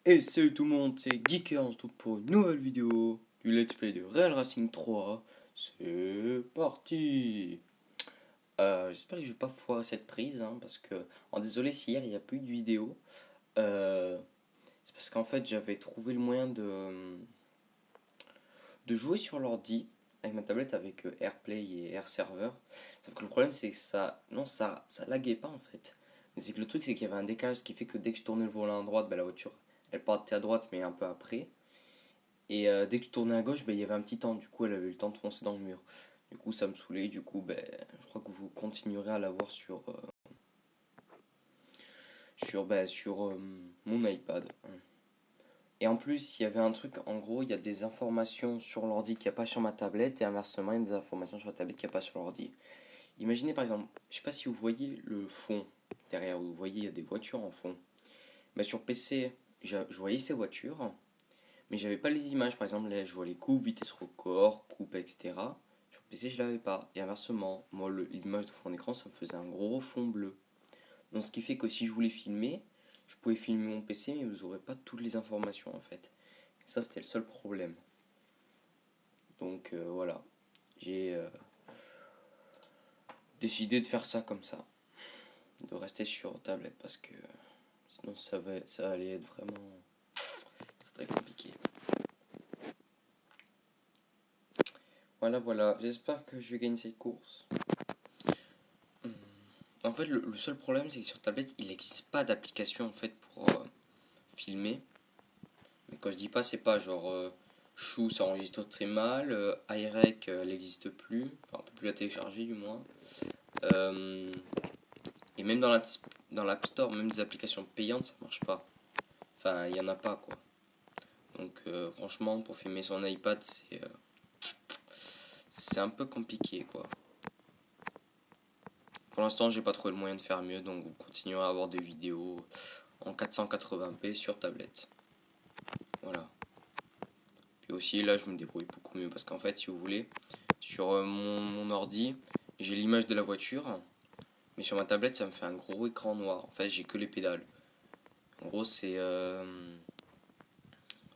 Et salut tout le monde, c'est Geeker, on se retrouve pour une nouvelle vidéo du Let's Play de Real Racing 3. C'est parti. J'espère que je vais pas foirer cette prise, hein, parce que... désolé si hier il n'y a plus de vidéo. C'est parce qu'en fait j'avais trouvé le moyen de jouer sur l'ordi avec ma tablette avec AirPlay et AirServer. Sauf que le problème c'est que ça... Non, ça laguait pas en fait. Mais c'est que le truc c'est qu'il y avait un décalage, ce qui fait que dès que je tournais le volant à droite, bah, la voiture elle partait à droite mais un peu après. Et dès que je tournais à gauche, ben, il y avait un petit temps. Du coup, elle avait eu le temps de foncer dans le mur. Du coup, ça me saoulait. Du coup, ben, je crois que vous continuerez à la voir sur mon iPad. Et en plus, il y avait un truc, en gros, il y a des informations sur l'ordi qu'il n'y a pas sur ma tablette. Et inversement, il y a des informations sur la tablette qu'il n'y a pas sur l'ordi. Imaginez par exemple, je sais pas si vous voyez le fond derrière. Vous voyez, il y a des voitures en fond. Ben, sur PC, je voyais ces voitures. Mais j'avais pas les images, par exemple, là, je vois les coupes, vitesse record, coupe, etc. Sur PC, je l'avais pas. Et inversement, moi, l'image de fond d'écran, ça me faisait un gros fond bleu. Donc, ce qui fait que si je voulais filmer, je pouvais filmer mon PC, mais vous aurez pas toutes les informations en fait. Et ça, c'était le seul problème. Donc, voilà. J'ai décidé de faire ça comme ça. De rester sur tablette parce que sinon, ça allait être vraiment très, très compliqué. Voilà, voilà. J'espère que je vais gagner cette course. En fait, le seul problème, c'est que sur tablette, il n'existe pas d'application en fait pour filmer. Mais quand je dis pas, c'est pas genre Chou, ça enregistre très mal, iRec, elle n'existe plus, enfin, on peut plus la télécharger du moins. Euh, et même dans l'App Store, même des applications payantes, ça marche pas. Enfin, il y en a pas quoi. Donc franchement, pour filmer son iPad, c'est un peu compliqué quoi. Pour l'instant, j'ai pas trouvé le moyen de faire mieux, donc vous continuerez à avoir des vidéos en 480p sur tablette. Voilà. Puis aussi, là, je me débrouille beaucoup mieux parce qu'en fait, si vous voulez, sur mon ordi, j'ai l'image de la voiture, mais sur ma tablette, ça me fait un gros écran noir. En fait, j'ai que les pédales. En gros, c'est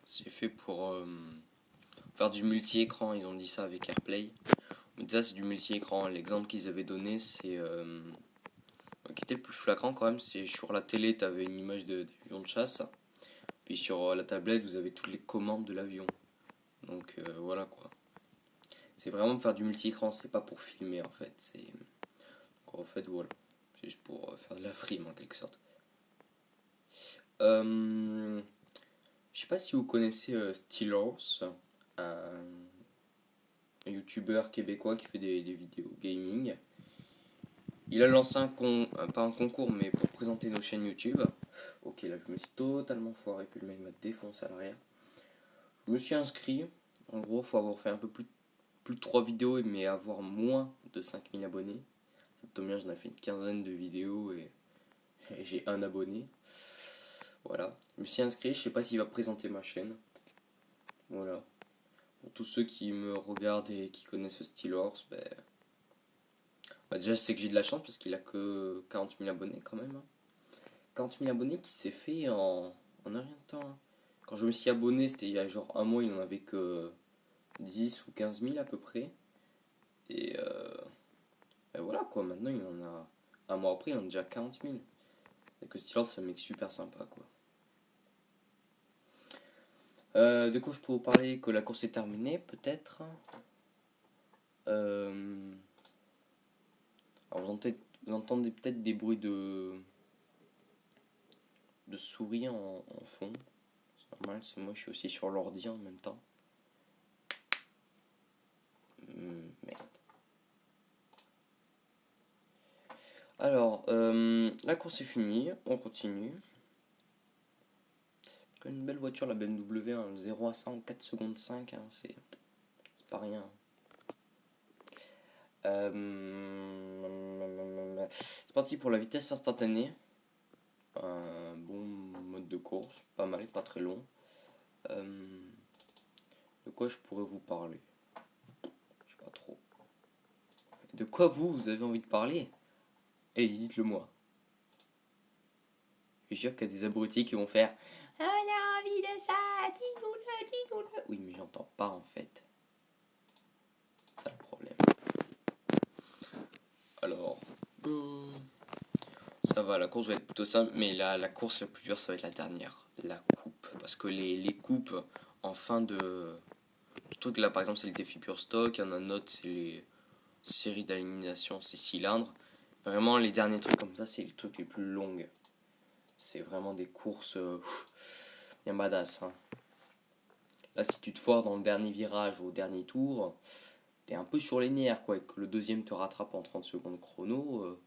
fait pour faire du multi-écran. Ils ont dit ça avec AirPlay. Mais ça, c'est du multi-écran. L'exemple qu'ils avaient donné, qui était le plus flagrant quand même, c'est sur la télé, tu avais une image d'avion de chasse. Puis sur la tablette, vous avez toutes les commandes de l'avion. Donc voilà quoi. C'est vraiment pour faire du multi-écran, c'est pas pour filmer en fait. En fait, voilà. C'est juste pour faire de la frime en quelque sorte. Je sais pas si vous connaissez Steelers, un youtubeur québécois qui fait des vidéos gaming. Il a lancé pas un concours, mais pour présenter nos chaînes YouTube. Ok, là je me suis totalement foiré, puis le mec m'a défoncé à l'arrière. Je me suis inscrit. En gros, faut avoir fait un peu plus de 3 vidéos, mais avoir moins de 5000 abonnés. Ça tombe bien, j'en ai fait une quinzaine de vidéos et j'ai un abonné. Voilà. Je me suis inscrit, je sais pas s'il va présenter ma chaîne. Voilà. Pour tous ceux qui me regardent et qui connaissent Steelers, déjà je sais que j'ai de la chance parce qu'il a que 40 000 abonnés quand même, hein. 40 000 abonnés qui s'est fait en un rien de temps, hein. Quand je me suis abonné, c'était il y a genre un mois, il en avait que 10 ou 15 000 à peu près. Et voilà quoi, maintenant il en a. Un mois après, il en a déjà 40 000. Et que Steelers, c'est un mec super sympa quoi. De quoi je peux vous parler que la course est terminée, peut-être. Euh, alors vous entendez peut-être des bruits de souris en fond. C'est normal, c'est moi, je suis aussi sur l'ordi en même temps. Merde. Alors, la course est finie, on continue. Une belle voiture, la BMW, hein, 0 à 100 en 4 secondes 5, hein, c'est pas rien. C'est parti pour la vitesse instantanée. Un bon mode de course, pas mal, pas très long. De quoi je pourrais vous parler? Je sais pas trop. De quoi vous avez envie de parler? Allez-y, dites-le moi. Je suis sûr qu'il y a des abrutis qui vont faire on a envie de ça, dis-nous-le, dis-nous-le. Oui, mais j'entends pas en fait. C'est ça le problème. Alors, ça va, la course va être plutôt simple, mais la course la plus dure, ça va être la dernière, la coupe. Parce que les coupes en fin de. Le truc là, par exemple, c'est le défi pure stock, il y en a un autre, c'est les séries d'élimination, c'est cylindres. Vraiment, les derniers trucs comme ça, c'est les trucs les plus longues. C'est vraiment des courses bien badass. Hein. Là, si tu te foires dans le dernier virage ou au dernier tour, t'es un peu sur les nerfs, quoi. Et que le deuxième te rattrape en 30 secondes chrono,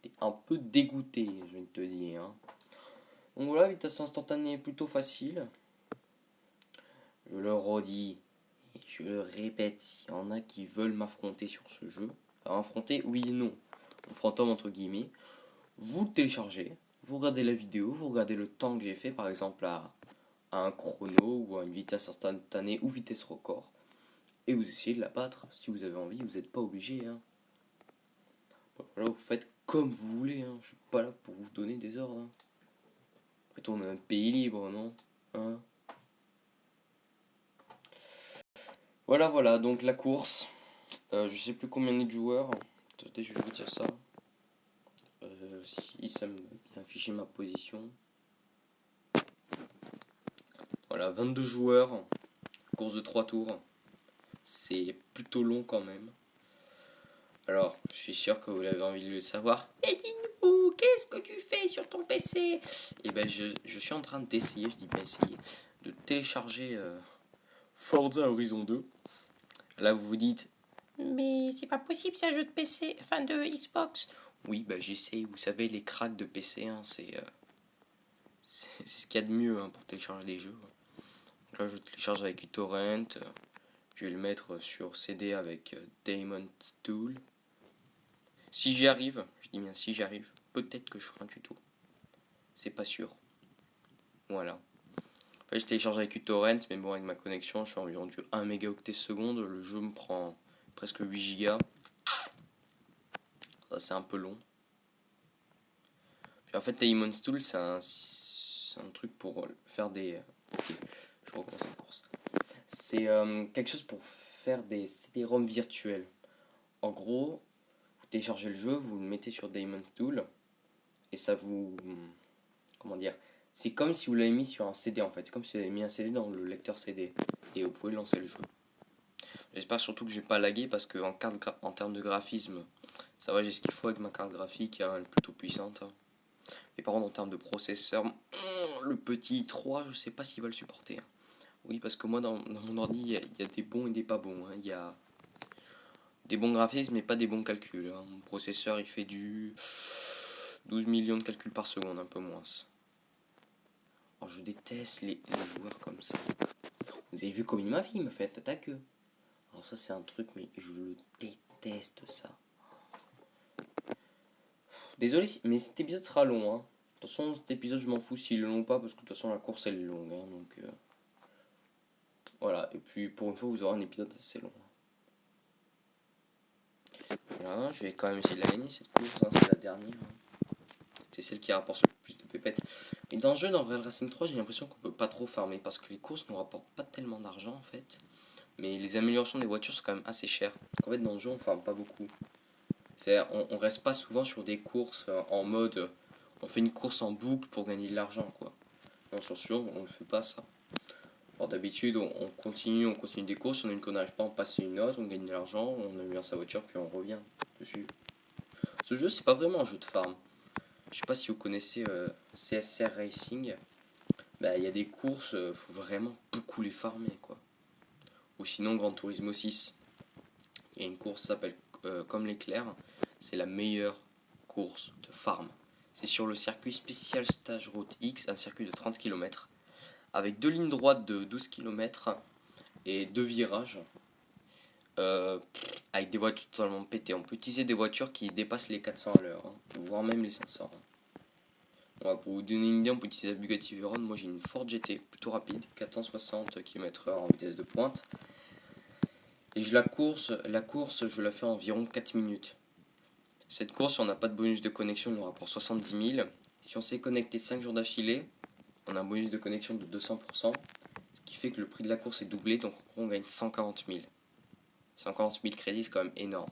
t'es un peu dégoûté, je viens de te dire. Hein. Donc voilà, vitesse instantanée plutôt facile. Je le redis et je le répète, il y en a qui veulent m'affronter sur ce jeu. Alors, affronter, oui et non. On fantôme entre guillemets. Vous le téléchargez, vous regardez la vidéo, vous regardez le temps que j'ai fait, par exemple à un chrono ou à une vitesse instantanée ou vitesse record. Et vous essayez de la battre. Si vous avez envie, vous n'êtes pas obligé. Hein. Voilà, vous faites comme vous voulez. Hein. Je suis pas là pour vous donner des ordres. Hein. Après tout, on est un pays libre, non hein. Voilà, voilà, donc la course. Je sais plus combien il y a de joueurs. Attendez, je vais vous dire ça. Si ça me bien affiché ma position. Voilà, 22 joueurs. Course de 3 tours. C'est plutôt long quand même. Alors, je suis sûr que vous avez envie de le savoir. Mais dis-nous, qu'est-ce que tu fais sur ton PC? Eh ben, je suis en train d'essayer, je dis bien essayer, de télécharger Forza Horizon 2. Là, vous vous dites, mais c'est pas possible, c'est un jeu de PC, enfin de Xbox. Oui, bah j'essaye, vous savez, les cracks de PC, hein, c'est ce qu'il y a de mieux hein, pour télécharger les jeux. Donc là, je télécharge avec uTorrent, je vais le mettre sur CD avec Daemon Tool. Si j'y arrive, je dis bien si j'y arrive, peut-être que je ferai un tuto. C'est pas sûr. Voilà. En fait, je télécharge avec uTorrent, mais bon, avec ma connexion, je suis environ du 1 mégaoctet seconde. Le jeu me prend presque 8 gigas. Ça, c'est un peu long. Puis en fait, Daemon's Tool, c'est un truc pour faire des. Ok, je recommence la course. C'est quelque chose pour faire des CD-ROM virtuels. En gros, vous téléchargez le jeu, vous le mettez sur Daemon's Tool, et ça vous. Comment dire? C'est comme si vous l'avez mis sur un CD en fait. C'est comme si vous avez mis un CD dans le lecteur CD. Et vous pouvez lancer le jeu. J'espère surtout que je vais pas laguer parce que en termes de graphisme, ça va, j'ai ce qu'il faut avec ma carte graphique, hein, elle est plutôt puissante. Hein. Et par contre, en termes de processeur, le petit 3, je sais pas s'il va le supporter. Hein. Oui, parce que moi, dans mon ordi, il y a des bons et des pas bons. Hein. Il y a des bons graphismes, mais pas des bons calculs. Hein. Mon processeur, il fait du 12 millions de calculs par seconde, un peu moins. Oh, je déteste les joueurs comme ça. Vous avez vu comme il m'a fait, il me fait attaque. Alors ça, c'est un truc, mais je le déteste ça. Désolé, mais cet épisode sera long. Hein. De toute façon, cet épisode, je m'en fous s'il est long ou pas, parce que de toute façon, la course, elle est longue. Hein, donc, voilà, et puis pour une fois, vous aurez un épisode assez long. Voilà, je vais quand même essayer de la gagner, cette course. Hein, c'est la dernière. Hein. C'est celle qui rapporte le plus de pépettes. Et dans le jeu, dans Real Racing 3, j'ai l'impression qu'on peut pas trop farmer, parce que les courses ne rapportent pas tellement d'argent, en fait. Mais les améliorations des voitures sont quand même assez chères. En fait, dans le jeu, on farme pas beaucoup. On reste pas souvent sur des courses en mode on fait une course en boucle pour gagner de l'argent quoi. Non, sur ce jeu, on ne fait pas ça. Alors d'habitude, on continue des courses, on a une qu'on n'arrive pas à en passer une autre, on gagne de l'argent, on améliore sa voiture, puis on revient dessus. Ce jeu, c'est pas vraiment un jeu de farm. Je sais pas si vous connaissez CSR Racing. Bah, il y a des courses, faut vraiment beaucoup les farmer quoi. Ou sinon Gran Turismo 6. Il y a une course qui s'appelle Comme l'éclair. C'est la meilleure course de farm. C'est sur le circuit spécial Stage Route X, un circuit de 30 km, avec deux lignes droites de 12 km et deux virages, euh, avec des voitures totalement pétées. On peut utiliser des voitures qui dépassent les 400 à l'heure, hein, voire même les 500. Hein. Voilà, pour vous donner une idée, on peut utiliser la Bugatti Veyron. Moi j'ai une Ford GT plutôt rapide, 460 km/h en vitesse de pointe. Et la course, je la fais en environ 4 minutes. Cette course, on n'a pas de bonus de connexion, on rapporte 70 000. Si on s'est connecté 5 jours d'affilée, on a un bonus de connexion de 200%, ce qui fait que le prix de la course est doublé, donc on gagne 140 000. 140 000 crédits, c'est quand même énorme.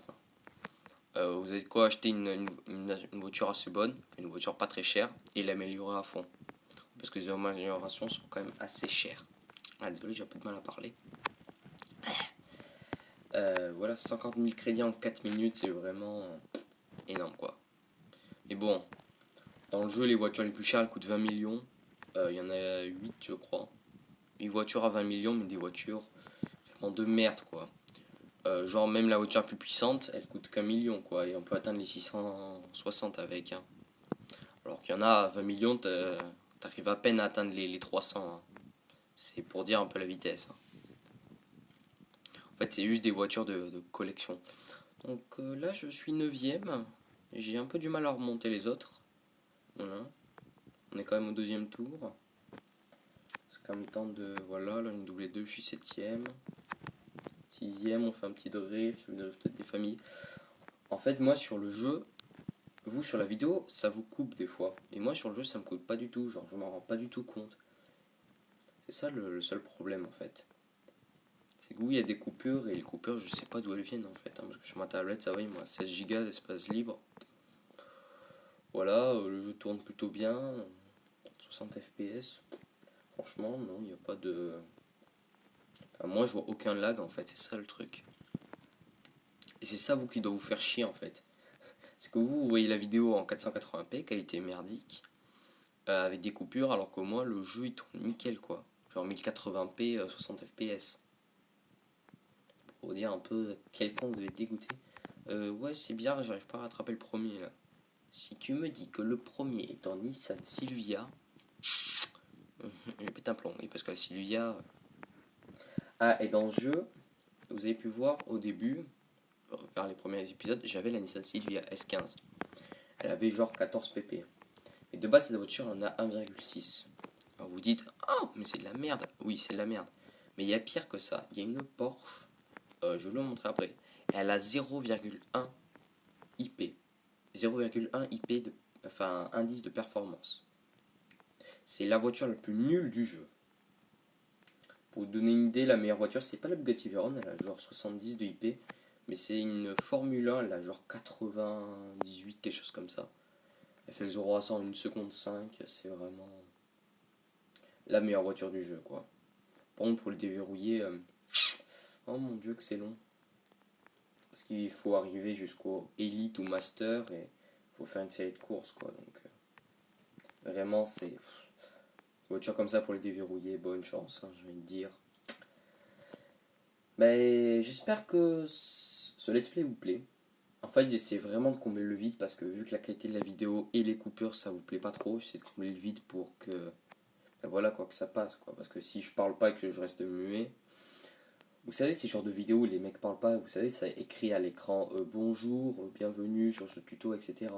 Vous avez de quoi acheter une voiture assez bonne, une voiture pas très chère, et l'améliorer à fond. Parce que les améliorations sont quand même assez chères. Ah, désolé, j'ai un peu de mal à parler. Voilà, 50 000 crédits en 4 minutes, c'est vraiment énorme quoi. Et bon, dans le jeu, les voitures les plus chères elles coûtent 20 millions. Il y en a 8, je crois. 8 voitures à 20 millions, mais des voitures vraiment de merde quoi. Genre, même la voiture la plus puissante, elle coûte qu'un million quoi. Et on peut atteindre les 660 avec. Hein. Alors qu'il y en a à 20 millions, t'arrives à peine à atteindre les 300. Hein. C'est pour dire un peu la vitesse. Hein. En fait, c'est juste des voitures de collection. Donc là, je suis 9ème. J'ai un peu du mal à remonter les autres. Voilà. On est quand même au deuxième tour. C'est quand même temps de... Voilà, là, une doublée 2, je suis 7ème. 6ème, on fait un petit drift peut-être des familles. En fait, moi, sur le jeu, vous, sur la vidéo, ça vous coupe des fois. Et moi, sur le jeu, ça me coupe pas du tout. Genre, je m'en rends pas du tout compte. C'est ça le seul problème, en fait. C'est que oui, il y a des coupures, et les coupures, je sais pas d'où elles viennent, en fait. Hein, parce que sur ma tablette, ça va, il me reste 16 Go d'espace libre. Voilà, le jeu tourne plutôt bien. 60 FPS. Franchement, non, il n'y a pas de... Enfin, moi, je vois aucun lag, en fait. C'est ça, le truc. Et c'est ça, vous, qui doit vous faire chier, en fait. C'est que vous voyez la vidéo en 480p, qualité merdique, avec des coupures, alors que moi, le jeu, il tourne nickel, quoi. Genre 1080p, 60 fps. Pour dire un peu à quel point vous devez dégoûter. Ouais, c'est bizarre, j'arrive pas à rattraper le premier, là. Si tu me dis que le premier est en Nissan Silvia, je pète un plomb, oui, parce que la Silvia... Ah, et dans le jeu, vous avez pu voir, au début, vers les premiers épisodes, j'avais la Nissan Silvia S15. Elle avait genre 14 pp. Et de base, cette voiture en a 1,6. Alors vous dites, oh, mais c'est de la merde. Oui, c'est de la merde. Mais il y a pire que ça. Il y a une Porsche, je vais vous le montrer après. Elle a 0,1 IP. 0,1 IP, enfin, indice de performance. C'est la voiture la plus nulle du jeu. Pour vous donner une idée, la meilleure voiture, c'est pas la Bugatti Veyron, elle a genre 70 de IP. Mais c'est une Formule 1, elle a genre 98, quelque chose comme ça. Elle fait le 0 à 100 en 1 seconde 5, c'est vraiment la meilleure voiture du jeu quoi. Par contre pour le déverrouiller, oh mon dieu que c'est long. Parce qu'il faut arriver jusqu'au Elite ou Master et il faut faire une série de courses quoi. Donc vraiment c'est... Une voiture comme ça pour les déverrouiller, bonne chance, hein, je vais te dire. Mais j'espère que ce let's play vous plaît. En fait, j'essaie vraiment de combler le vide parce que vu que la qualité de la vidéo et les coupures ça vous plaît pas trop, j'essaie de combler le vide pour que ben voilà quoi que ça passe quoi. Parce que si je parle pas et que je reste muet, vous savez ces genres de vidéos où les mecs parlent pas, vous savez ça écrit à l'écran bonjour, bienvenue sur ce tuto, etc.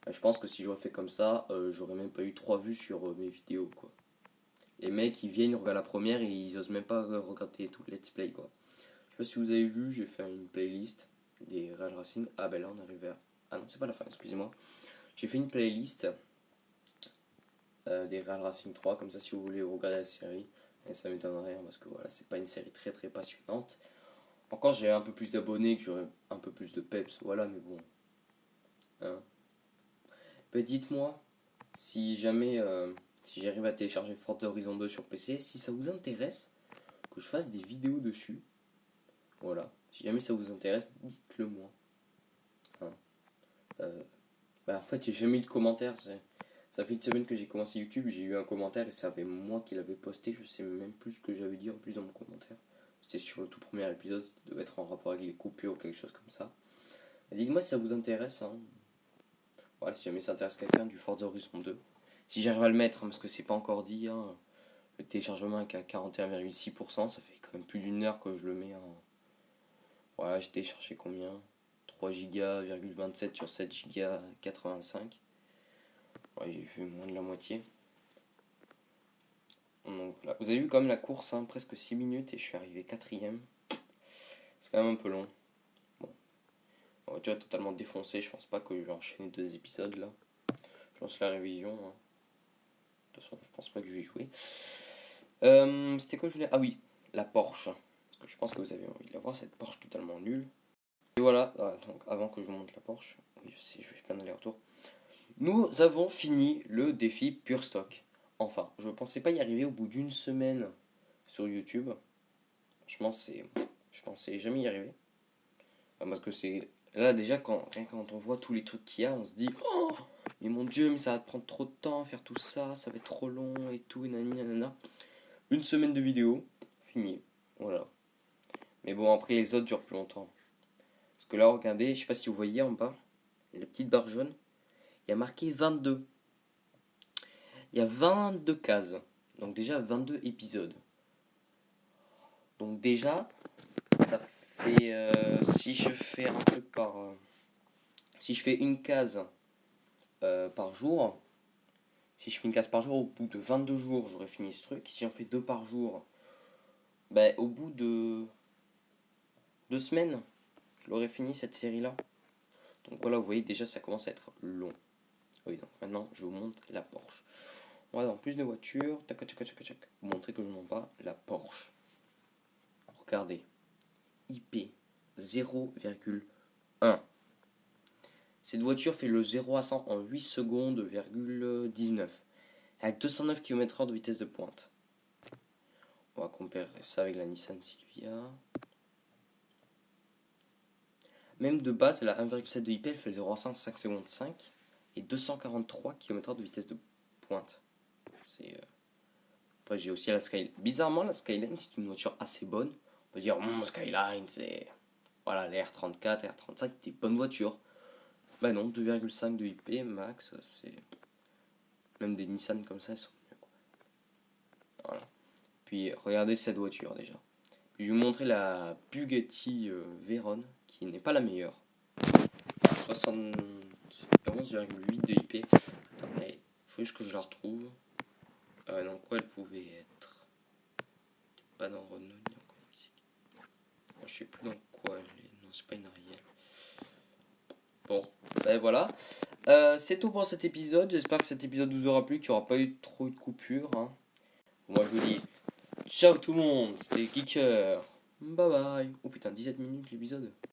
Ben, je pense que si j'aurais fait comme ça, j'aurais même pas eu 3 vues sur mes vidéos quoi. Les mecs ils viennent, ils regardent la première et ils osent même pas regarder tout le let's play quoi. Je sais pas si vous avez vu, j'ai fait une playlist des Real Racing. Ah ben là on arrive à... Ah non c'est pas la fin, excusez-moi. J'ai fait une playlist des Real Racing 3, comme ça si vous voulez regarder la série, et ça m'étonnerait parce que voilà, c'est pas une série très très passionnante. Encore j'ai un peu plus d'abonnés, que j'aurais un peu plus de peps, voilà, mais bon. Hein. Ben, dites-moi si jamais si j'arrive à télécharger Forza Horizon 2 sur PC, si ça vous intéresse que je fasse des vidéos dessus. Voilà. Si jamais ça vous intéresse, dites-le moi. Hein. En fait, j'ai jamais eu de commentaires. Ça fait une semaine que j'ai commencé YouTube, j'ai eu un commentaire et ça avait moi qui l'avais posté. Je sais même plus ce que j'avais dit en plus dans mon commentaire. C'était sur le tout premier épisode, ça devait être en rapport avec les coupures ou quelque chose comme ça. Dites-moi si ça vous intéresse. Hein. Voilà, si jamais ça intéresse quelqu'un du Forza Horizon 2. Si j'arrive à le mettre, hein, parce que c'est pas encore dit, hein, le téléchargement est à 41,6%, ça fait quand même plus d'une heure que je le mets en. Voilà, j'ai téléchargé combien 3 Go,27 sur 7 Go 85. Ouais, j'ai fait moins de la moitié. Donc, voilà. Vous avez vu quand même la course, hein, presque 6 minutes et je suis arrivé 4ème. C'est quand même un peu long. Bon, la voiture est totalement défoncée, je pense pas que je vais enchaîner 2 épisodes là. Je lance la révision, hein. De toute façon, je pense pas que je vais jouer. C'était quoi je voulais... Ah oui, la Porsche. Parce que je pense que vous avez envie de la voir, cette Porsche totalement nulle. Et voilà, donc avant que je vous montre la Porsche, oui, je sais, je fais plein d'aller-retour. Nous avons fini le défi Pure Stock. Enfin, je pensais pas y arriver au bout d'une semaine sur YouTube. Je pensais jamais y arriver. Parce que c'est. Là, déjà, rien quand on voit tous les trucs qu'il y a, on se dit oh, mais mon Dieu, mais ça va te prendre trop de temps à faire tout ça, ça va être trop long et tout, et nani, nanana. Une semaine de vidéo, fini. Voilà. Mais bon, après, les autres durent plus longtemps. Parce que là, regardez, je sais pas si vous voyez en bas, la petite barre jaune, il y a marqué 22. Il y a 22 cases. Donc, déjà, 22 épisodes. Donc, déjà, ça fait. Si je fais un truc par. Si je fais une case par jour, si je fais une case par jour, au bout de 22 jours, j'aurai fini ce truc. Si j'en fais deux par jour, ben, au bout de 2 semaines, je l'aurai fini cette série-là. Donc voilà, vous voyez, déjà ça commence à être long. Oui, donc maintenant je vous montre la Porsche. On va dans plus de voitures, tac, tac, tac, tac, tac. Vous montrer que je ne mens pas, la Porsche. Regardez, IP 0,1. Cette voiture fait le 0 à 100 en 8 secondes, 19. Avec 209 km/h de vitesse de pointe. On va comparer ça avec la Nissan Silvia. Même de base, elle a 1,7 de IP, elle fait le 0 à 100 en 5 secondes 5 et 243 km/h de vitesse de pointe. Après, j'ai aussi la Skyline. Bizarrement, la Skyline, c'est une voiture assez bonne. On peut dire, Skyline, c'est. Voilà, les R34, R35, des bonnes voitures. Bah non, 2,5 de IP max, c'est. Même des Nissan comme ça, elles sont mieux, quoi. Voilà. Puis regardez cette voiture déjà. Puis je vais vous montrer la Bugatti Veyron, qui n'est pas la meilleure. 71,8 de IP. Attendez, il faut juste que je la retrouve. Dans quoi elle pouvait être? Pas dans Renault ni en musique. Je sais plus dans quoi elle est. Non, c'est pas une Ariel. Bon, ben voilà. C'est tout pour cet épisode. J'espère que cet épisode vous aura plu, qu'il n'y aura pas eu trop de coupures, hein. Moi je vous dis ciao tout le monde, c'était Geeker. Bye bye. Oh putain, 17 minutes l'épisode.